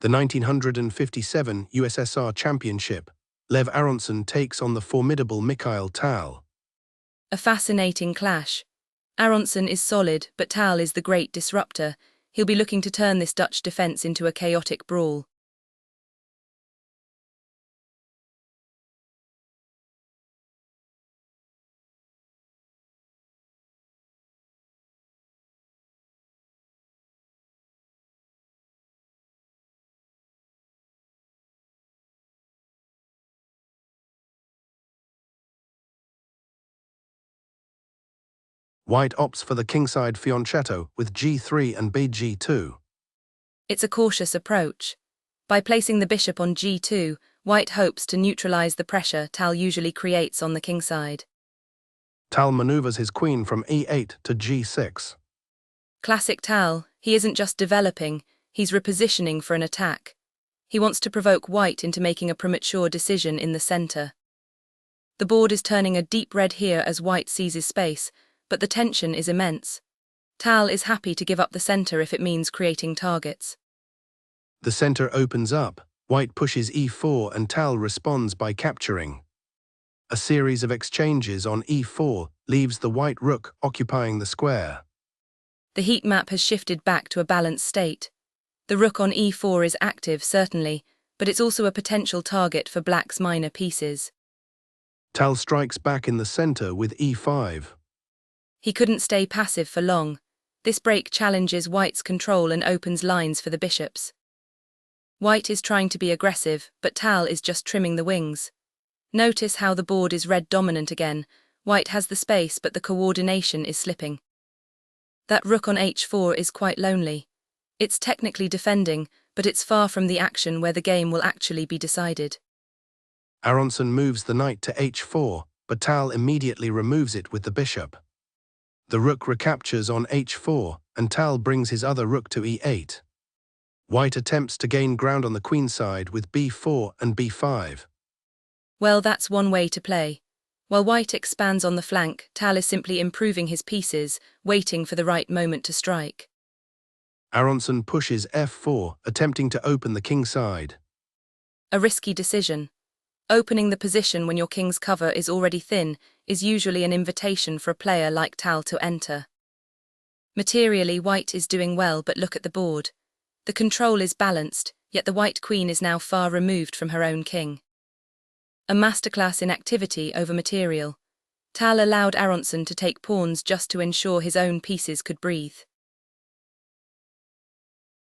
The 1957 USSR Championship, Lev Aronson takes on the formidable Mikhail Tal. A fascinating clash. Aronson is solid, but Tal is the great disruptor. He'll be looking to turn this Dutch defence into a chaotic brawl. White opts for the kingside fianchetto with g3 and bg2. It's a cautious approach. By placing the bishop on g2, White hopes to neutralise the pressure Tal usually creates on the kingside. Tal manoeuvres his queen from e8 to g6. Classic Tal, he isn't just developing, he's repositioning for an attack. He wants to provoke White into making a premature decision in the centre. The board is turning a deep red here as White seizes space, but the tension is immense. Tal is happy to give up the centre if it means creating targets. The centre opens up, White pushes e4 and Tal responds by capturing. A series of exchanges on e4 leaves the white rook occupying the square. The heat map has shifted back to a balanced state. The rook on e4 is active, certainly, but it's also a potential target for black's minor pieces. Tal strikes back in the centre with e5. He couldn't stay passive for long. This break challenges White's control and opens lines for the bishops. White is trying to be aggressive, but Tal is just trimming the wings. Notice how the board is red dominant again. White has the space, but the coordination is slipping. That rook on h4 is quite lonely. It's technically defending, but it's far from the action where the game will actually be decided. Aronson moves the knight to h4, but Tal immediately removes it with the bishop. The rook recaptures on h4, and Tal brings his other rook to e8. White attempts to gain ground on the queenside with b4 and b5. Well, that's one way to play. While White expands on the flank, Tal is simply improving his pieces, waiting for the right moment to strike. Aronson pushes f4, attempting to open the kingside. A risky decision. Opening the position when your king's cover is already thin is usually an invitation for a player like Tal to enter. Materially, White is doing well, but look at the board. The control is balanced, yet the white queen is now far removed from her own king. A masterclass in activity over material. Tal allowed Aronson to take pawns just to ensure his own pieces could breathe.